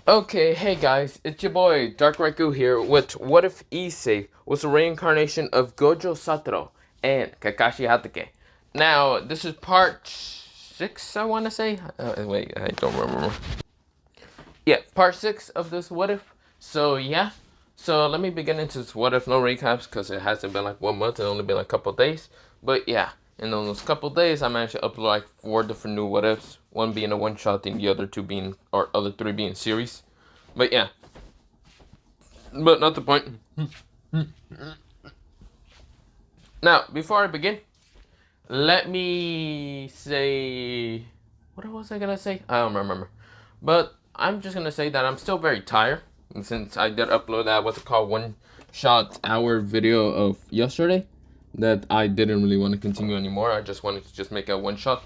Okay, hey guys, it's your boy Dark Raikou here with What If Issei was a reincarnation of Gojo Satoru and Kakashi Hatake. Now, this is part 6, I want to say. Wait, I don't remember. Yeah, part 6 of this What If. So, yeah. So, let me begin into this What If, no recaps, because it hasn't been like 1 month, it's only been like a couple days. But, yeah, in those couple days, I managed to upload like 4 different new What Ifs. One being a one-shot, and the other 3 being series. But, yeah. But not the point. Now, before I begin, let me say... What was I gonna say? I don't remember. But I'm just gonna say that I'm still very tired. And since I did upload that, what's it called, one-shot hour video of yesterday, that I didn't really want to continue anymore. I just wanted to just make a one-shot.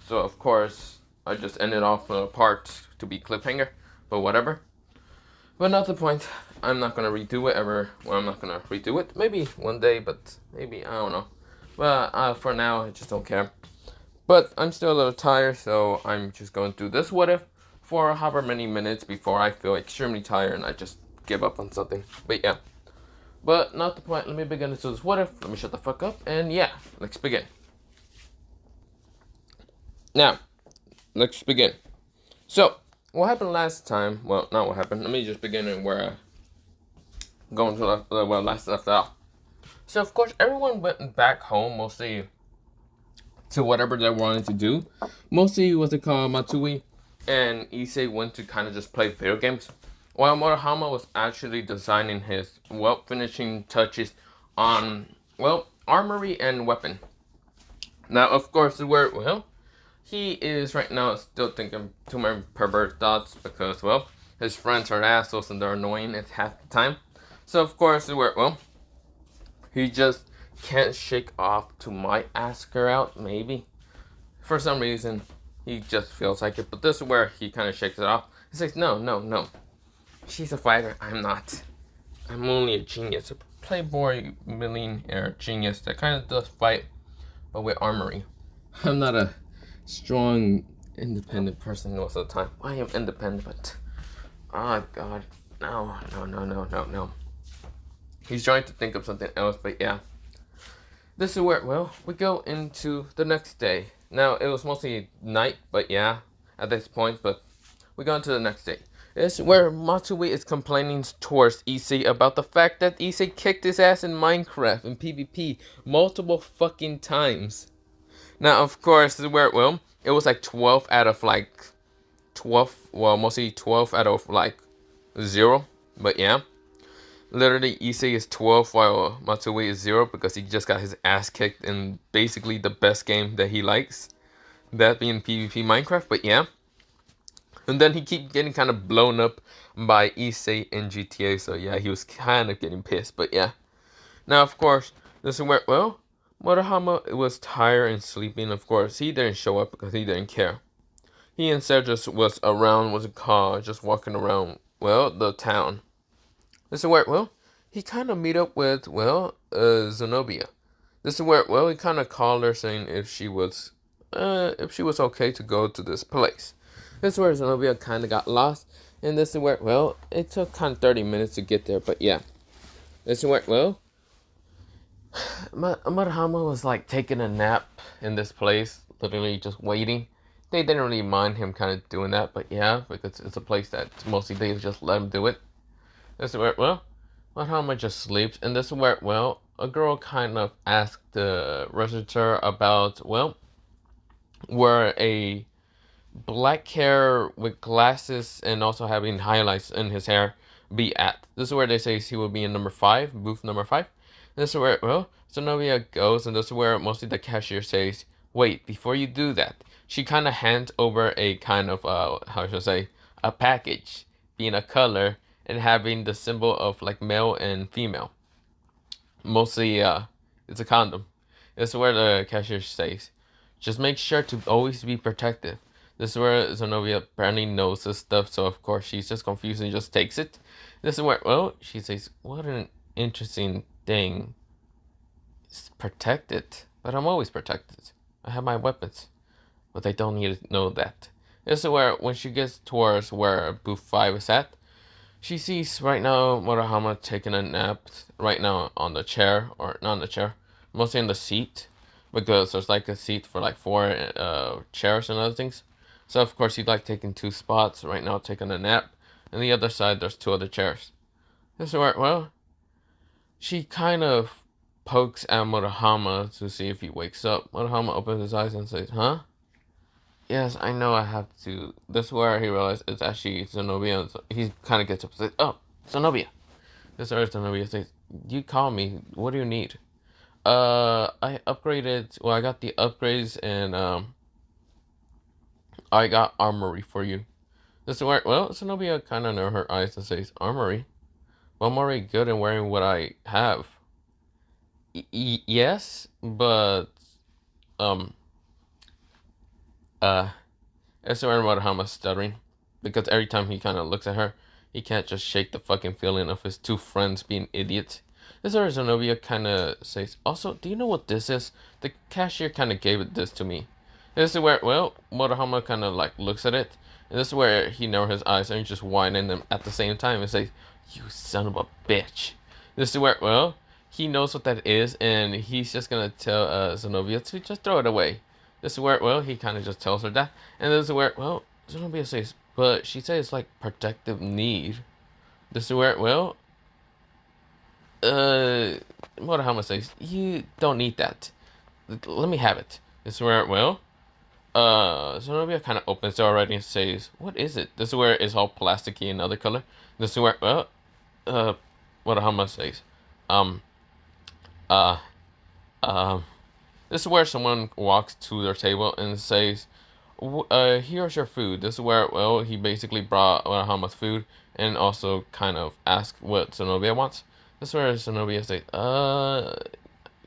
So, of course, I just ended off a part to be cliffhanger. But whatever. But not the point. I'm not gonna redo it ever. Well, I'm not gonna redo it. Maybe one day, but maybe, I don't know. But for now, I just don't care. But I'm still a little tired, so I'm just going to do this what if for however many minutes before I feel extremely tired and I just give up on something. But yeah. But not the point. Let me begin into this what if. Let me shut the fuck up. And yeah, let's begin. Now, let's begin. So, what happened last time? Well, not what happened. Let me just begin where going to where last left off. So of course everyone went back home, mostly to whatever they wanted to do. Mostly what's it called, Matsui and Issei went to kind of just play video games, while Murahama was actually designing his finishing touches on armory and weapon. Now of course he is right now still thinking too many pervert thoughts because his friends are assholes and they're annoying at half the time. So of course he just can't shake off to might ask her out, maybe. For some reason, he just feels like it. But this is where he kind of shakes it off. He says, no. She's a fighter. I'm not. I'm only a genius. A playboy millionaire genius that kind of does fight, but with armory. I'm not a strong, independent person most of the time. I am independent, but... Oh, God. No. He's trying to think of something else, but yeah. This is where, we go into the next day. Now, it was mostly night, but yeah, at this point, but we go into the next day. This is where Matsui is complaining towards Issei about the fact that Issei kicked his ass in Minecraft in PvP multiple fucking times. Now, of course, this is where, it was like 12 out of like 12, mostly 12 out of like 0, but yeah. Literally, Issei is 12 while Matsui is 0 because he just got his ass kicked in basically the best game that he likes. That being PvP Minecraft, but yeah. And then he keep getting kind of blown up by Issei in GTA, so yeah, he was kind of getting pissed, but yeah. Now, of course, this is where, Murahama was tired and sleeping, of course. He didn't show up because he didn't care. He instead just was around, just walking around, the town. This is where, he kind of meet up with, Zenobia. This is where, he kind of called her saying if she was okay to go to this place. This is where Zenobia kind of got lost. And this is where, it took kind of 30 minutes to get there, but yeah. This is where, Murahama was like taking a nap in this place, literally just waiting. They didn't really mind him kind of doing that, but yeah, because it's a place that mostly they just let him do it. This is where, Murahama just sleeps, and this is where, a girl kind of asked the researcher about, where a black hair with glasses and also having highlights in his hair be at. This is where they say he will be in number 5, booth number 5. This is where, Zenobia goes, and this is where mostly the cashier says, wait, before you do that, she kind of hands over a kind of, a package, being a color, and having the symbol of like male and female. Mostly, it's a condom. This is where the cashier says, just make sure to always be protective. This is where Zenobia apparently knows this stuff, so of course she's just confused and just takes it. This is where, she says, what an interesting thing. It's protected, but I'm always protected. I have my weapons, but they don't need to know that. This is where, when she gets towards where booth 5 is at, she sees right now Murahama taking a nap right now on the chair, or not on the chair, mostly in the seat, because there's like a seat for like 4 chairs and other things. So of course he's like taking 2 spots right now, taking a nap, and the other side there's 2 other chairs. This is where, well, she kind of pokes at Murahama to see if he wakes up. Murahama opens his eyes and says, "Huh? Yes, I know I have to." This is where he realizes it's actually Zenobia. He kind of gets up and says, "Oh, Zenobia." This is where Zenobia says, "You call me. What do you need?" I upgraded. Well, I got the upgrades, and I got armory for you. This is where, well, Zenobia kind of narrows her eyes and says, "Armory? Well, I'm already good in wearing what I have." Yes, but um uh it's where Murahama's stuttering, because every time he kind of looks at her, he can't just shake the fucking feeling of his 2 friends being idiots. This is where Zenobia kind of says, "Also, do you know what this is? The cashier kind of gave this to me." This is where, well, Murahama kind of like looks at it, and this is where he narrows his eyes and he's just whining them at the same time and says, "You son of a bitch." This is where, well, he knows what that is, and he's just gonna tell Zenobia to just throw it away. This is where, well, he kind of just tells her that, and this is where, well, Zenobia says, "But she says it's like protective need." This is where, well, Murahama says, "You don't need that. Let me have it." This is where, well, Zenobia kind of opens it already and says, "What is it?" This is where it's all plasticky and other color. This is where, well, Murahama says, um, uh, um, this is where someone walks to their table and says, "Here's your food." This is where, well, he basically brought Murahama's food and also kind of asked what Zenobia wants. This is where Zenobia says,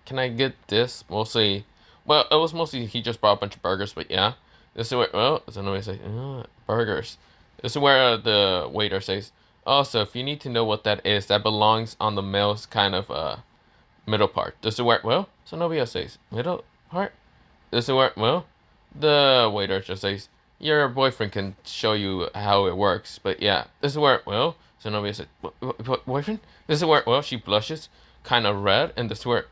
"Can I get this?" Mostly, well, it was mostly he just brought a bunch of burgers, but yeah. This is where, well, Zenobia says, "Burgers." This is where the waiter says, "Also, if you need to know what that is, that belongs on the male's kind of middle part." This is where, well, Zenobia says, "Middle part?" This is where, well, the waiter just says, "Your boyfriend can show you how it works." But yeah, this is where, well, Zenobia said, "Boyfriend?" This is where, well, she blushes, kind of red, and this is where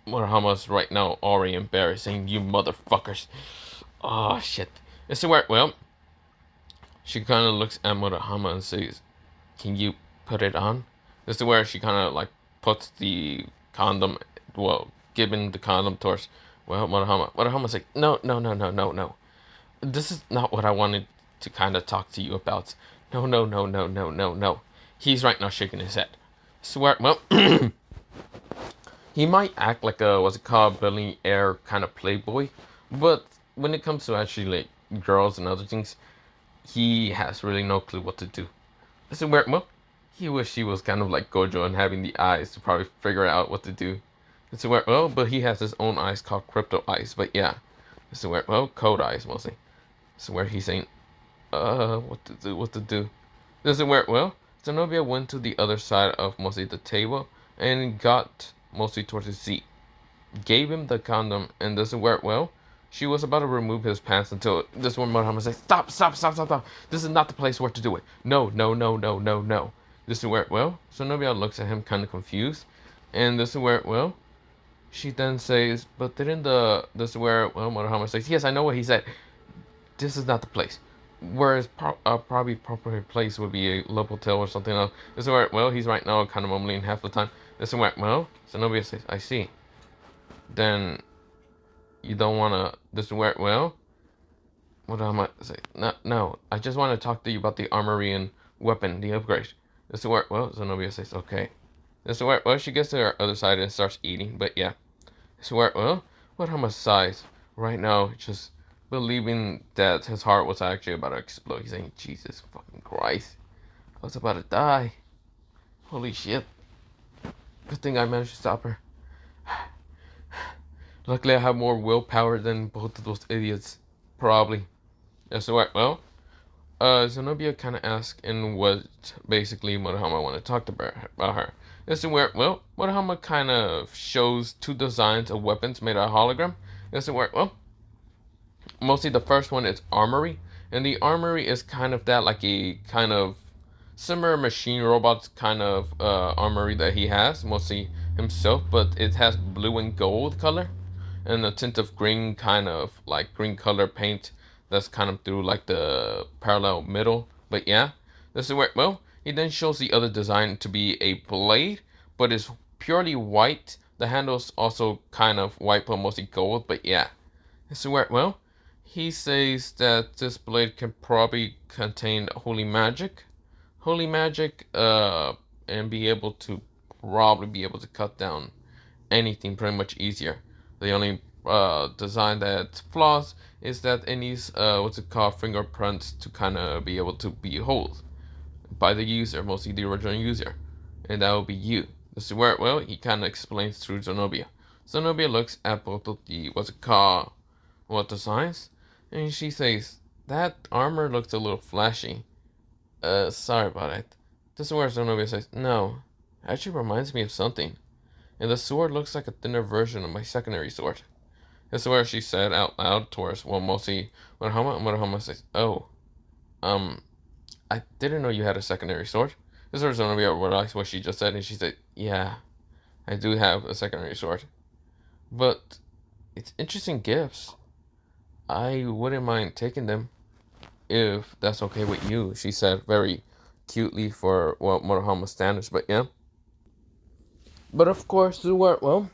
Murahama's right now already embarrassed, saying, "You motherfuckers." Oh, shit. This is where, well, she kind of looks at Murahama and says, "Can you put it on?" This is where she kind of like puts the condom, well, giving the condom towards, well, Murahama. Murahama's like, "No, no, no, no, no, no. This is not what I wanted to kind of talk to you about. No, no, no, no, no, no, no." He's right now shaking his head. Swear, well, he might act like a, what's it called, billionaire kind of playboy, but when it comes to actually like girls and other things, he has really no clue what to do. So where, well, he wish he was kind of like Gojo and having the eyes to probably figure out what to do. This is where, well, but he has his own eyes called crypto eyes. But yeah, this is where, well, code eyes mostly. This is where he's saying, what to do, what to do. This is where, well, Zenobia went to the other side of mostly the table and got mostly towards his seat. Gave him the condom, and this is where, well, she was about to remove his pants until this one Muhammad says, "Stop, stop, stop, stop, stop. This is not the place where to do it. No, no, no, no, no, no." This is where, well, Zenobia looks at him kind of confused, and this is where, well, she then says, "But didn't this is where, well, Muhammad says, "Yes, I know what he said. This is not the place." Whereas probably proper place would be a local hotel or something else. This is where, well, he's right now kind of mumbling half the time. This is where, well, Zenobia says, "I see. Then you don't wanna, this is where, well, what am I say? No, no, I just want to talk to you about the armory and weapon, the upgrade." This is where, well, Zenobia says, "Okay." This is where, well, she gets to her other side and starts eating, but yeah. This is where, well, what how much size right now, just believing that his heart was actually about to explode. He's saying, "Jesus fucking Christ, I was about to die. Holy shit. Good thing I managed to stop her. Luckily I have more willpower than both of those idiots. Probably." That's the way, well, Zenobia kind of asked in what basically Murahama wanted to talk about her. This is where, well, Murahama kind of shows 2 designs of weapons made out of hologram. This is where, well, mostly the first one is armory, And the armory is kind of that, like a kind of similar machine robots kind of armory that he has, mostly himself, but it has blue and gold color and a tint of green, kind of like green color paint that's kind of through like the parallel middle. But yeah, this is where, well, he then shows the other design to be a blade, but it's purely white. The handle's also kind of white, but mostly gold. But yeah, this is where, well, he says that this blade can probably contain holy magic, and be able to probably be able to cut down anything pretty much easier. The only design that flaws is that it needs what's it called, fingerprints to kind of be able to be held by the user, mostly the original user, and that will be you. This is where, well, he kind of explains through Zenobia. Zenobia looks at both of the what's it called, what designs, and she says that armor looks a little flashy. Sorry about it. This is where Zenobia says, no, actually reminds me of something. And the sword looks like a thinner version of my secondary sword. This is where she said out loud towards, well, mostly Murahama, and Murahama says, oh, I didn't know you had a secondary sword. This is where Zenobia realized what she just said, and she said, yeah, I do have a secondary sword. But it's interesting gifts. I wouldn't mind taking them if that's okay with you, she said very cutely for, well, Murahama standards, but yeah. But of course, well,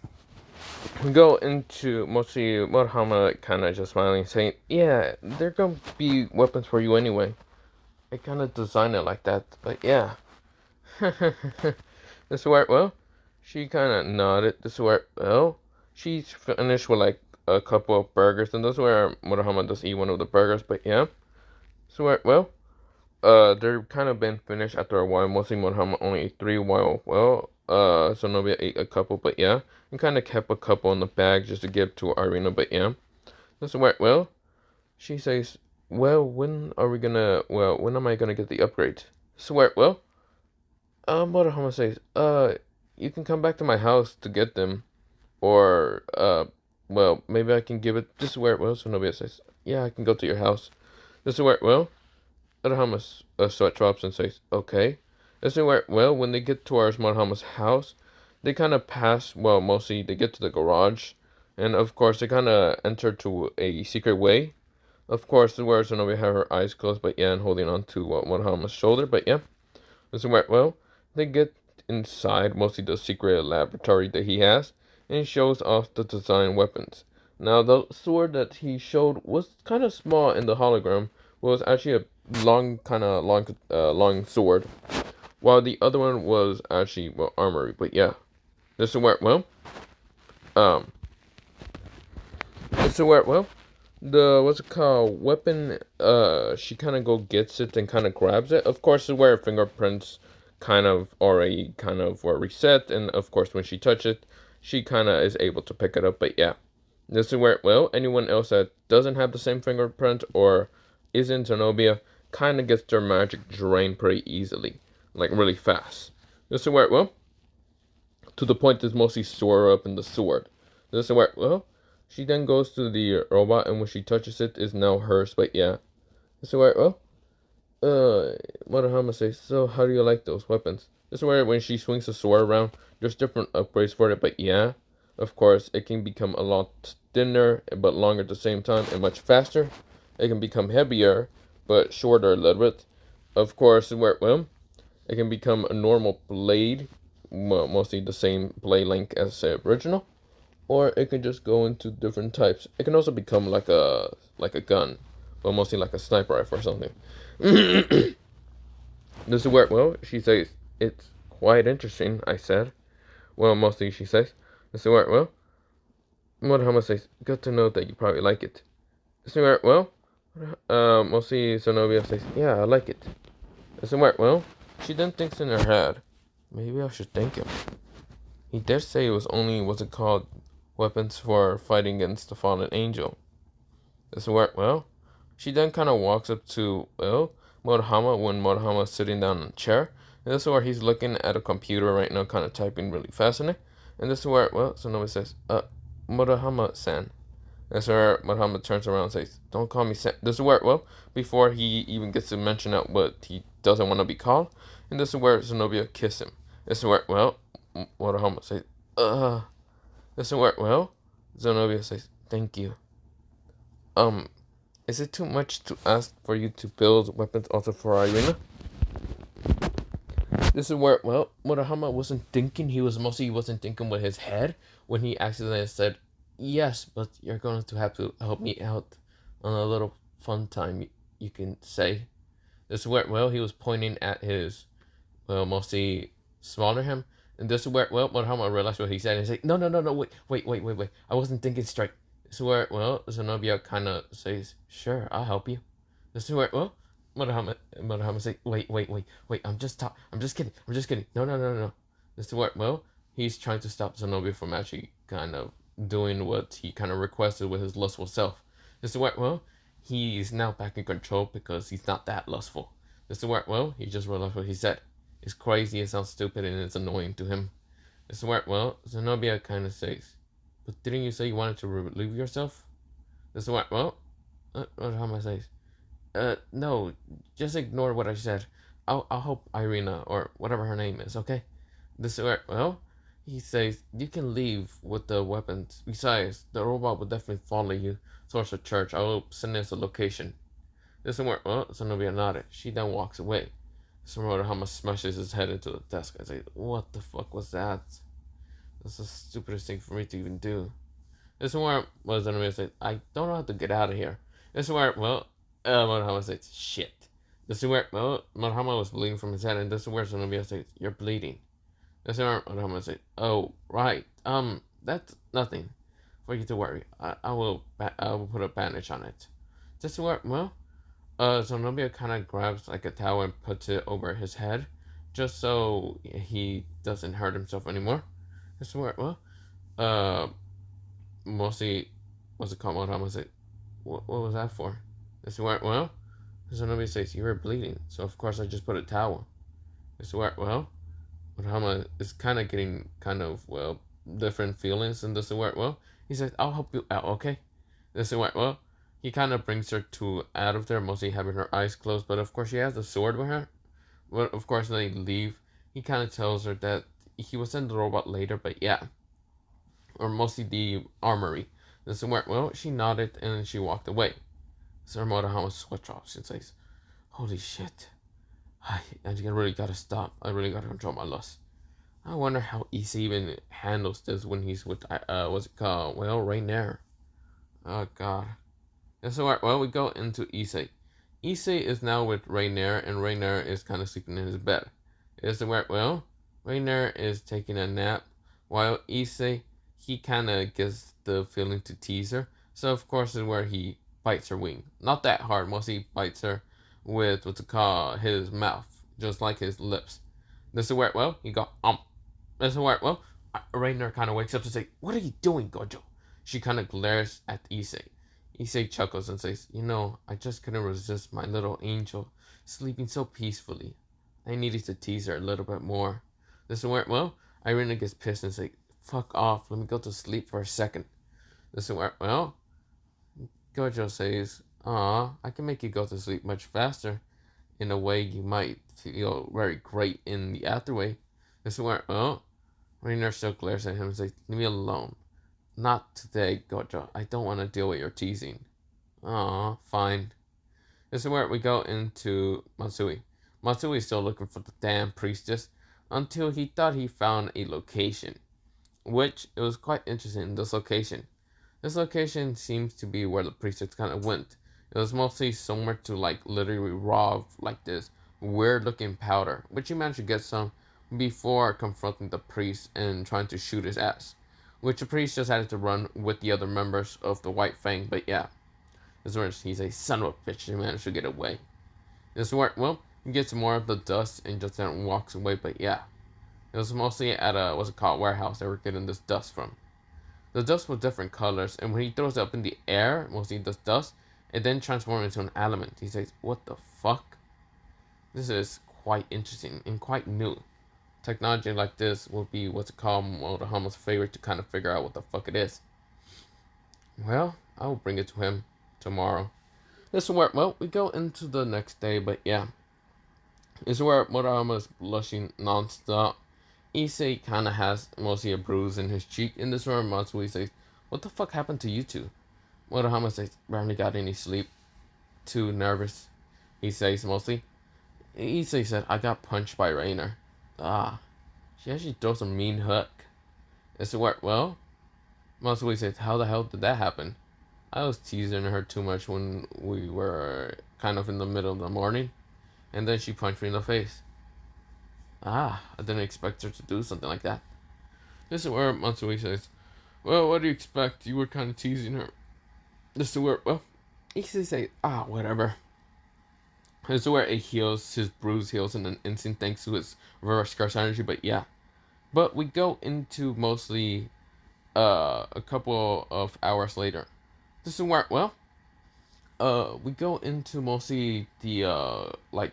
we go into mostly Murahama kind of just smiling, saying, yeah, they're going to be weapons for you anyway. I kind of designed it like that, but yeah. This is where, well, she kind of nodded. This is where, well, she's finished with like a couple of burgers, and this is where Murahama does eat one of the burgers, but yeah. So where, well, they're kind of been finished after a while. Mostly Murahama only ate 3, while, well, Zenobia ate a couple, but yeah. And kind of kept a couple in the bag just to give to Irina, but yeah. This is where, well, she says, well, when am I gonna get the upgrade? So where, well, Murahama says, you can come back to my house to get them, or, well, maybe I can give it, this is where, well, Zenobia says, yeah, I can go to your house. This is where, well, Murahama's sweat drops and says, okay. This is where, well, when they get towards Murahama's house, they kind of pass, well, mostly they get to the garage, and of course they kind of enter to a secret way. Of course, this is where Zenobia had her eyes closed, but yeah, and holding on to Murahama's shoulder, but yeah. This is where, well, they get inside, mostly the secret laboratory that he has, and he shows off the design weapons. Now, the sword that he showed was kind of small in the hologram, was actually a long sword, while the other one was actually, well, armory, but yeah. This is where, well, the, what's it called, weapon, she kind of go gets it and kind of grabs it. Of course, this is where her fingerprints kind of already kind of were reset, and of course, when she touches it, she kind of is able to pick it up, but yeah. This is where, well, anyone else that doesn't have the same fingerprint or isn't Zenobia kind of gets their magic drained pretty easily, like really fast. This is where, well, to the point is mostly store up in the sword. This is where, well, she then goes to the robot, and when she touches it, is now hers, but yeah. This is where, well, Murahama says, so how do you like those weapons? This is where when she swings the sword around, there's different upgrades for it, but yeah. Of course, it can become a lot thinner, but longer at the same time, and much faster. It can become heavier, but shorter a little bit. Of course, where, well, it can become a normal blade, well, mostly the same blade length as the original, or it can just go into different types. It can also become like a gun, but mostly like a sniper rifle or something. This is where, well, she says, it's quite interesting, I said. Well, mostly she says, this is where, well, Murahama says, good to know that you probably like it. This is where, well, mostly Zenobia says, yeah, I like it. This is where, well, she then thinks in her head, maybe I should thank him. He did say it was only, what's it called, weapons for fighting against the fallen angel. This is where, well, she then kind of walks up to, well, Murahama when Murahama's sitting down in a chair. And this is where he's looking at a computer right now, kind of typing really fast in it. And this is where, well, Zenobia says, Murahama-san, That's where Muhammad turns around and says, "Don't call me This is where, well, before he even gets to mention out what he doesn't want to be called, and this is where Zenobia kisses him. This is where, well, Muhammad says, This is where, well, Zenobia says, "Thank you. Um, is it too much to ask for you to build weapons also for Irina?" This is where, well, Murahama wasn't thinking. He wasn't thinking with his head when he accidentally said, "Yes, but you're going to have to help me out on a little fun time, you can say." This is where, well, he was pointing at his, well, mostly smaller him. And this is where, well, Murahama realized what he said and said, "No, no, no, no, wait. I wasn't thinking straight." This is where, well, Zenobia kind of says, "Sure, I'll help you." This is where, well, Muhammad say, wait, I'm just kidding. No, no, no, no. This is where, well, he's trying to stop Zenobia from actually kind of doing what he kind of requested with his lustful self. This is where, well, he's now back in control because he's not that lustful. This is where, well, he just realized what he said. It's crazy, it sounds stupid, and it's annoying to him. This is where, well, Zenobia kind of says, "But didn't you say you wanted to relieve yourself?" This is where, well, Muhammad says, no, just ignore what I said. I'll help Irina, or whatever her name is, okay?" This is where, well, he says, "You can leave with the weapons. Besides, the robot will definitely follow you towards the church. I will send us a location." This is where, well, Zenobia nodded. She then walks away. Murahama smashes his head into the desk. I say, "What the fuck was that? That's the stupidest thing for me to even do." This is where, well, Zenobia says, "I don't know how to get out of here." This is where, well, Muhammad says, "Shit." This is where, well, Muhammad was bleeding from his head, and this is where Zenobia says, "You're bleeding." This is where Muhammad says, "Oh, right. That's nothing for you to worry. I will put a bandage on it." This is where, well, Zenobia kind of grabs like a towel and puts it over his head, just so he doesn't hurt himself anymore. This is where, well, mostly, what's it called? Muhammad said, what was that for?" This is where, well, Zenobia says, "You were bleeding, so of course I just put a towel." This is where, well, Muhammad is kind of getting kind of, well, different feelings, and this is where, well, he says, "I'll help you out, okay?" This is where, well, he kind of brings her to out of there, mostly having her eyes closed, but of course she has the sword with her. But of course they leave. He kind of tells her that he will send the robot later, but yeah, or mostly the armory. This is where, well, she nodded and she walked away. So Murahama switch off. She says, "Holy shit. I really gotta stop. I really gotta control my lust." I wonder how Issei even handles this when he's with, what's it called? Well, Rainier. Oh, God. And so, well, we go into Issei. Issei is now with Rainier, and Rainier is kind of sleeping in his bed. Is where, well, Rainier is taking a nap, while Issei, he kind of gets the feeling to tease her. So, of course, is where he bites her wing. Not that hard, mostly bites her with what's it called, his mouth, just like his lips. This is where, well, he got, This is where, well, Rainier kind of wakes up to say, "What are you doing, Gojo?" She kind of glares at Issei. Issei chuckles and says, I just couldn't resist my little angel sleeping so peacefully. I needed to tease her a little bit more." This is where, well, Irina gets pissed and says, "Fuck off, let me go to sleep for a second." This is where, well, Gojo says, I can make you go to sleep much faster. In a way, you might feel very great in the afterway. This is where, well, Rainier still glares at him and says, "Leave me alone." "Not today, Gojo. I don't want to deal with your teasing." Fine. This is where we go into Matsui. Matsui is still looking for the damn priestess until he thought he found a location. Which, it was quite interesting, this location. This location seems to be where the priestess kind of went. It was mostly somewhere to like literally raw like this weird looking powder, which he managed to get some before confronting the priest and trying to shoot his ass. Which the priest just had to run with the other members of the White Fang, but yeah. This is where he's a son of a bitch, he managed to get away. This is where, well, he gets more of the dust and just then walks away, but yeah. It was mostly at a, what's it called, warehouse they were getting this dust from. The dust was different colors, and when he throws it up in the air, mostly this dust, it then transforms into an element. He says, "What the fuck?" This is quite interesting and quite new. Technology like this will be what's it called, Motohama's favorite to kind of figure out what the fuck it is. Well, I'll bring it to him tomorrow. This is where, well, we go into the next day, but yeah. This is where Murahama's blushing non-stop. Issei kinda has mostly a bruise in his cheek. In this where Matsui says, "What the fuck happened to you two?" Murahama says, "Barely got any sleep. Too nervous," he says mostly. Issei said, "I got punched by Rainer." Ah, she actually throws a mean hook. This is where, well, Matsui says, "How the hell did that happen?" I was teasing her too much when we were kind of in the middle of the morning, and then she punched me in the face. Ah, I didn't expect her to do something like that. This is where Matsui says, "Well, what do you expect? You were kind of teasing her." This is where, well, Issei says, whatever. This is where it heals, his bruise heals in an instant thanks to his reverse curse energy, but yeah. But we go into mostly a couple of hours later. This is where, well, we go into mostly the like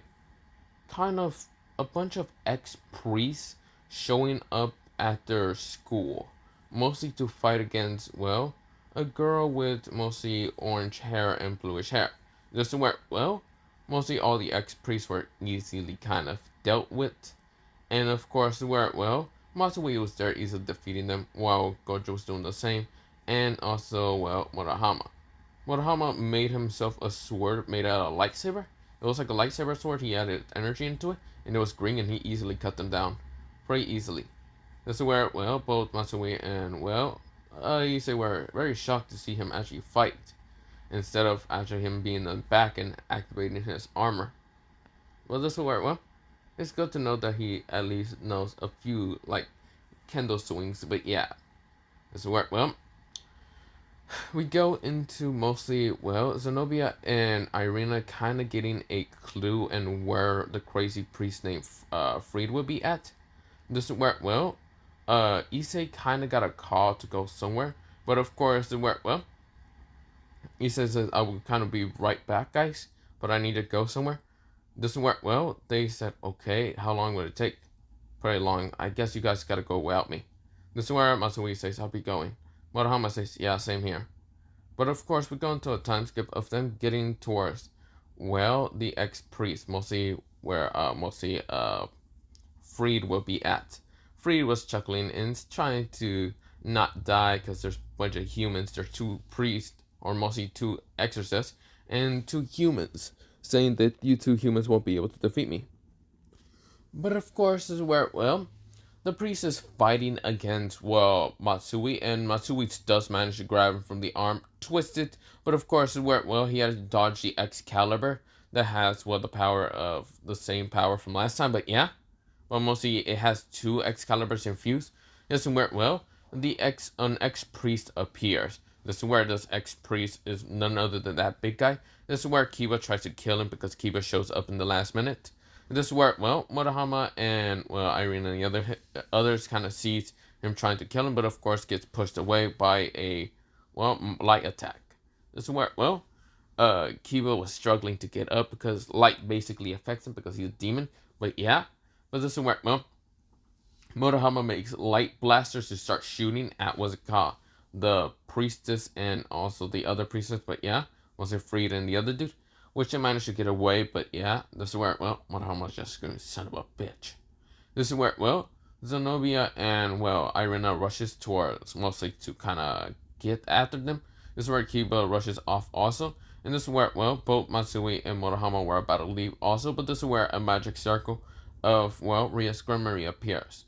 kind of a bunch of ex-priests showing up at their school, mostly to fight against, well, a girl with mostly orange hair and bluish hair. This is where, well, mostly all the ex-priests were easily kind of dealt with, and of course where, well, Matsui was there easily defeating them while Gojo was doing the same, and also, well, Murahama made himself a sword made out of a lightsaber. It was like a lightsaber sword, he added energy into it, and it was green, and he easily cut them down. Pretty easily. This is where, well, both Matsui and, well, Issei were very shocked to see him actually fight, instead of actually him being in the back and activating his armor. Well, this is where, well, it's good to know that he at least knows a few, like, kendo swings, but yeah. This is where, well, we go into mostly, well, Zenobia and Irina kind of getting a clue and where the crazy priest named Fried would be at. This is where, well, Issei kind of got a call to go somewhere, but of course, where, well, Issei says, "I will kind of be right back, guys, but I need to go somewhere." This is where, well, they said, "Okay, how long would it take?" "Pretty long. I guess you guys gotta go without me." This is where Matsui says, "I'll be going." Murahama says, "Yeah, same here." But of course, we go into a time skip of them getting towards, well, the ex-priest, mostly where, Fried will be at. Fried was chuckling and trying to not die because there's a bunch of humans. There's two priests, or mostly two exorcists, and two humans, saying that you two humans won't be able to defeat me. But of course, this is where, well, the priest is fighting against, well, Matsui, and Matsui does manage to grab him from the arm, twist it, but of course, where, well, he had to dodge the Excalibur that has, well, the power of the same power from last time, but yeah. Well, mostly it has two Excaliburs infused. This is where, well, an ex-priest appears. This is where this ex-priest is none other than that big guy. This is where Kiba tries to kill him because Kiba shows up in the last minute. This is where, well, Murahama and, well, Irene and the others kind of sees him trying to kill him, but of course gets pushed away by a, well, light attack. This is where, well, Kiba was struggling to get up because light basically affects him because he's a demon. But yeah, but this is where, well, Murahama makes light blasters to start shooting at, what's it called, the priestess and also the other priestess. But yeah, was it Fried and the other dude? Which they managed to get away, but yeah, this is where, well, Murahama's just screaming, "Son of a bitch." This is where, well, Zenobia and, well, Irina rushes towards, mostly to kind of get after them. This is where Kiba rushes off also. And this is where, well, both Matsui and Murahama were about to leave also, but this is where a magic circle of, well, Ria's grandmother appears.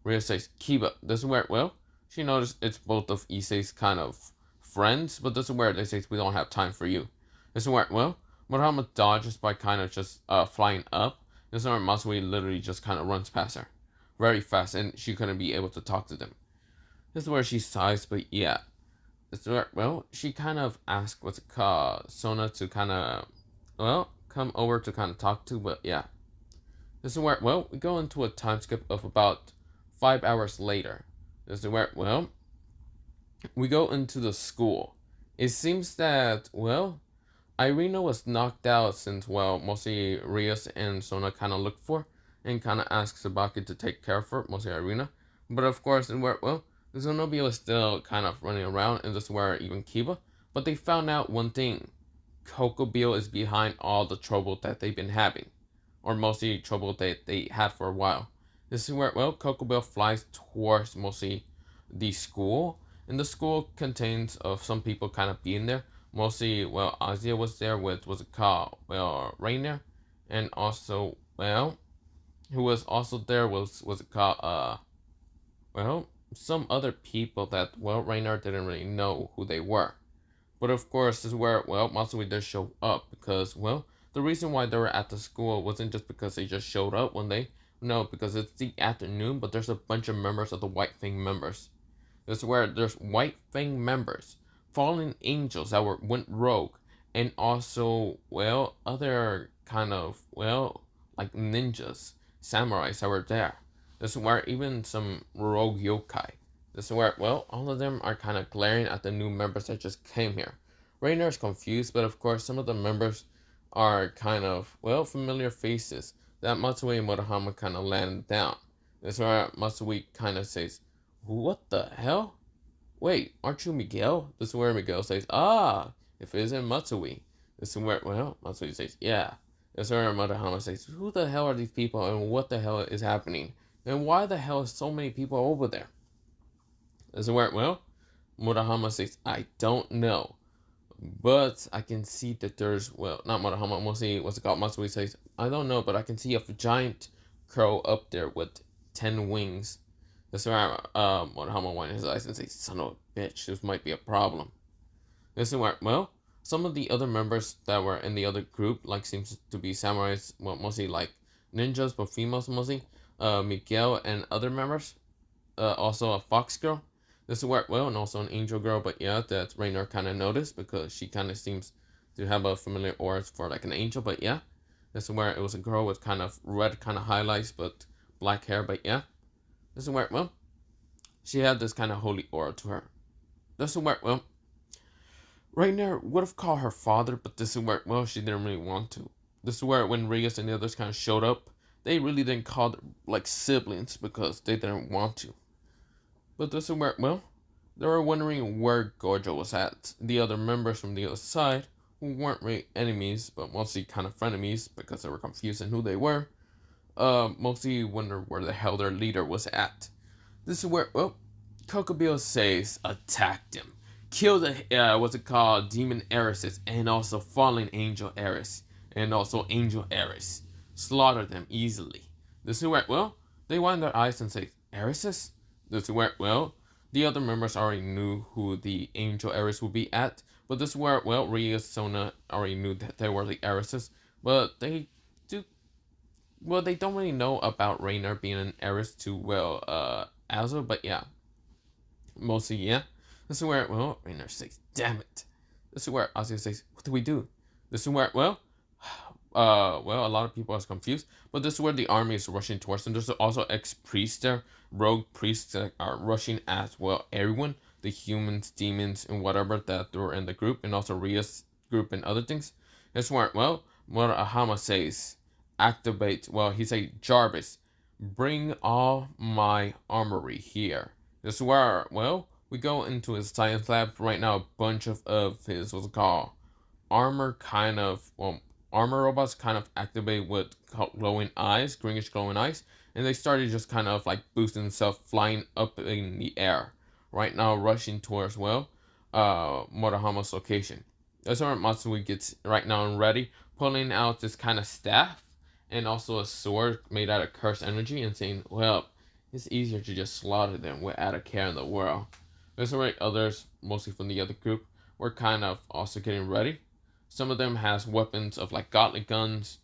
Ria says, "Kiba." This is where, well, she noticed it's both of Issei's kind of friends, but this is where they say, "We don't have time for you." This is where, well, Murahama dodges by kind of just flying up. This is where Matsui literally just kind of runs past her very fast, and she couldn't be able to talk to them. This is where she sighs, but yeah. This is where, well, she kind of asked, what's it called, Sona to kind of, well, come over to kind of talk to, but yeah. This is where, well, we go into a time skip of about 5 hours later. This is where, well, we go into the school. It seems that, well, Irina was knocked out since, well, mostly Rias and Sona kind of looked for and kind of asked Sabaki to take care of her, mostly Irina. But of course, well, Zenobia was still kind of running around, and this is where even Kiba. But they found out one thing. Kokobio is behind all the trouble that they've been having. Or mostly trouble that they had for a while. This is where, well, Kokobio flies towards mostly the school. And the school contains of some people kind of being there. Mostly, well, Azia was there with, what's it called? Well, Rainer. And also, well, who was also there was it called, well, some other people that, well, Rainer didn't really know who they were. But of course, this is where, well, Matsui does show up because, well, the reason why they were at the school wasn't just because they just showed up one day. No, because it's the afternoon, but there's a bunch of members of the White Fang members. This is where there's White Fang members, fallen angels that went rogue, and also, well, other kind of, well, like ninjas, samurais that were there. This is where even some rogue yokai. This is where, well, all of them are kind of glaring at the new members that just came here. Rainer is confused, but of course some of the members are kind of, well, familiar faces that Matsui and Murahama kind of landed down. This is where Matsui kind of says, "What the hell? Wait, aren't you Miguel?" This is where Miguel says, "Ah, if it isn't Matsui." This is where, well, Matsui says, "Yeah." This is where Murahama says, "Who the hell are these people and what the hell is happening? And why the hell is so many people over there?" This is where, well, Murahama says, "I don't know. But I can see that there's," well, not Murahama, mostly, what's it called? Matsui says, "I don't know, but I can see a giant crow up there with 10 wings. This is where Murahama winds his eyes and says, "Son of a bitch, this might be a problem." This is where, well, some of the other members that were in the other group, like, seems to be samurais, well, mostly like ninjas, but females mostly, Miguel and other members, also a fox girl. This is where, well, and also an angel girl, but yeah, that Rainer kind of noticed because she kind of seems to have a familiar aura for like an angel, but yeah. This is where it was a girl with kind of red kind of highlights, but black hair, but yeah. This is where, well, she had this kind of holy aura to her. This is where, well, Rainer would have called her father, but this is where, well, she didn't really want to. This is where when Rias and the others kind of showed up, they really didn't call them like siblings because they didn't want to. But this is where, well, they were wondering where Gojo was at. The other members from the other side, who weren't really enemies, but mostly kind of frenemies because they were confused in who they were, mostly wonder where the hell their leader was at. This is where, well, Kokobio says, "Attack them. Kill the, what's it called, demon heiresses, and also fallen angel heiress, and also angel heiress. Slaughter them easily." This is where, well, they wind their eyes and say, "Heiresses?" This is where, well, the other members already knew who the angel heiress would be at, but this is where, well, Ria Sona already knew that they were the heiresses, but they don't really know about Rainer being an heiress to, well, Azo, but yeah, mostly, yeah. This is where, well, Rainer says, "Damn it." This is where Azia says, "What do we do?" This is where, well, well, a lot of people are confused, but this is where the army is rushing towards them. There's also ex-priests there, rogue priests that are rushing as well. Everyone, the humans, demons, and whatever that were in the group, and also Ria's group and other things. This is where, well, Murahama says, "Activate," well, he says, "Jarvis, bring all my armory here." This is where, well, we go into his science lab right now. A bunch of his, what's it called, armor kind of, well, armor robots kind of activate with glowing eyes, greenish glowing eyes, and they started just kind of like boosting themselves, flying up in the air. Right now, rushing towards, well, Murahama's location. That's where Matsui gets right now and ready, pulling out this kind of staff and also a sword made out of cursed energy and saying, "Well, it's easier to just slaughter them without a care in the world." There's already others, mostly from the other group, were kind of also getting ready. Some of them has weapons of like godly guns,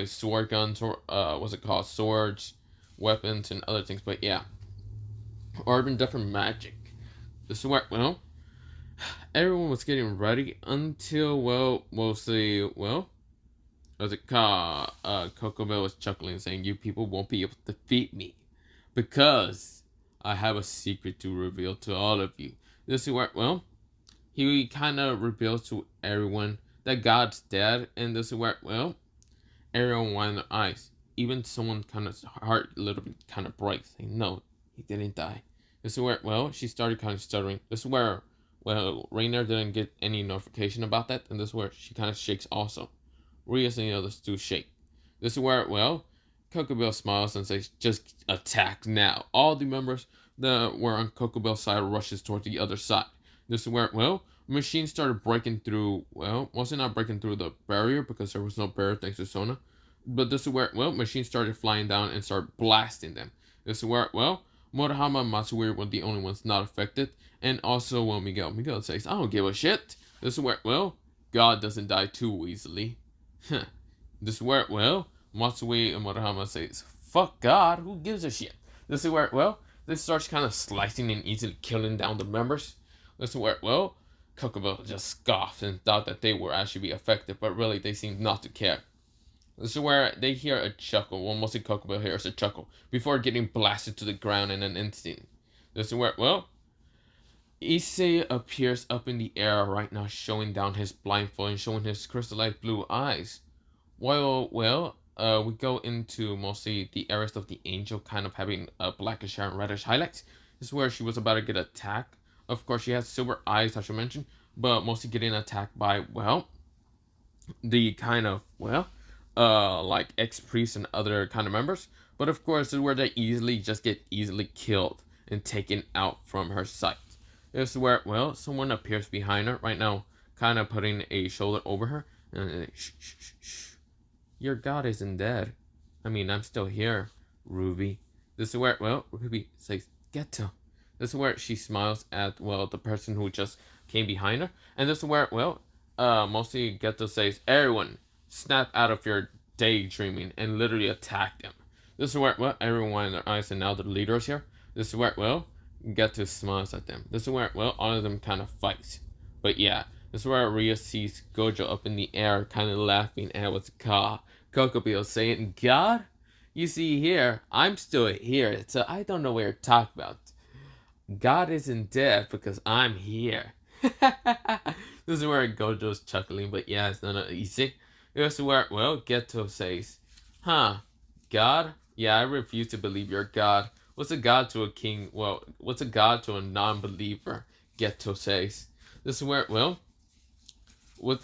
sword guns, or what's it called, swords, weapons, and other things. But yeah, or even different magic. This is where, well, everyone was getting ready until, well, mostly, well, what's it called, Kokobel was chuckling, saying, "You people won't be able to defeat me because I have a secret to reveal to all of you." This is where, well, he kind of reveals to everyone that God's dead, and this is where, well, everyone wind their eyes. Even someone kind of heart a little bit kind of breaks, saying, "No, he didn't die." This is where, well, she started kind of stuttering. This is where well, Rainer didn't get any notification about that, and this is where she kind of shakes also. Rias and the others do shake. This is where, well, Kokobel smiles and says, just attack now. All the members that were on Kokobel's side rushes toward the other side. This is where, well, machines started breaking through, well, mostly not breaking through the barrier because there was no barrier thanks to Sona. But this is where, well, machines started flying down and started blasting them. This is where, well, Murahama and Matsuri were the only ones not affected. And also, well, Miguel says, I don't give a shit. This is where, well, God doesn't die too easily. This is where, well, Matsui and Murahama says, fuck God, who gives a shit? This is where, well, this starts kind of slicing and easily killing down the members. This is where, well, Kokobo just scoffed and thought that they would actually be affected, but really they seemed not to care. This is where they hear a chuckle, well, mostly Kokobo hears a chuckle, before getting blasted to the ground in an instant. This is where, well, Issei appears up in the air right now, showing down his blindfold and showing his crystallized blue eyes. While, well, we go into mostly the areas of the angel, kind of having a blackish hair and reddish highlights. This is where she was about to get attacked. Of course, she has silver eyes, as I mentioned, but mostly getting attacked by, well, the kind of, well, like ex-priests and other kind of members. But of course, this is where they just get easily killed and taken out from her sight. This is where, well, someone appears behind her right now, kind of putting a shoulder over her. And shh, shh, shh, shh. Your God isn't dead. I mean, I'm still here, Ruby. This is where, well, Ruby says, Geto. This is where she smiles at, well, the person who just came behind her. And this is where, well, mostly Geto says, everyone, snap out of your daydreaming and literally attack them. This is where, well, everyone in their eyes and now the leaders here. This is where, well, Geto smiles at them. This is where, well, all of them kind of fight. But yeah, this is where Rhea sees Gojo up in the air, kind of laughing at what's Kokobio saying, God? You see here, I'm still here, so I don't know what you're talking about. God isn't dead because I'm here. This is where Gojo's chuckling, but yeah, it's not easy. This is where, well, Geto says, huh, God? Yeah, I refuse to believe you're God. What's a God to a king? Well, what's a God to a non-believer? Geto says. This is where, well,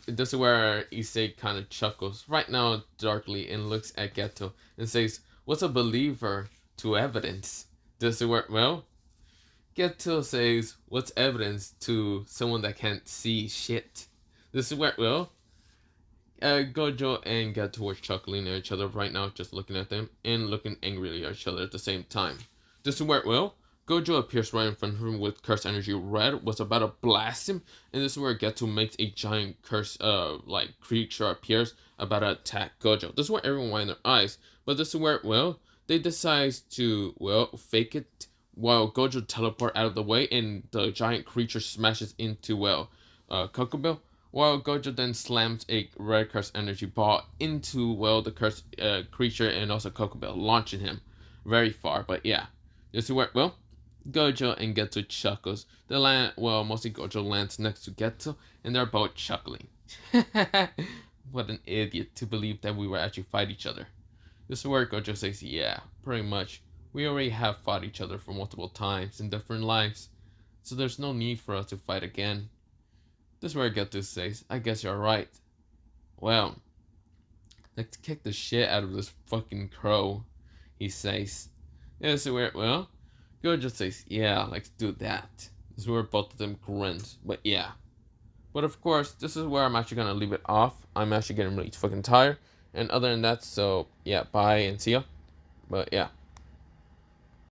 this is where Issei kind of chuckles right now darkly and looks at Geto and says, what's a believer to evidence? This is where, well, Geto says, what's evidence to someone that can't see shit? This is where, well, Gojo and Geto were chuckling at each other right now, just looking at them and looking angrily at each other at the same time. This is where, well, Gojo appears right in front of him with Curse Energy Red, was about to blast him, and this is where Geto makes a giant curse, like, creature appears, about to attack Gojo. This is where everyone winds their eyes, but this is where, well, they decide to, well, fake it, while Gojo teleport out of the way, and the giant creature smashes into, well, Kokobel, while Gojo then slams a red Curse Energy ball into, well, the Curse creature and also Kokobel, launching him very far, but yeah. This is where, well, Gojo and Geto chuckles. They land, well, mostly Gojo lands next to Geto, and they're both chuckling. What an idiot to believe that we would actually fight each other. This is where Gojo says, yeah, pretty much. We already have fought each other for multiple times in different lives, so there's no need for us to fight again. This is where Geto says, I guess you're right. Well, let's kick the shit out of this fucking crow, he says. This is where, well, Gojo says, yeah, let's do that. This is where both of them grunt, but yeah. But of course, this is where I'm actually going to leave it off. I'm actually getting really fucking tired. And other than that, so yeah, bye and see ya. But yeah.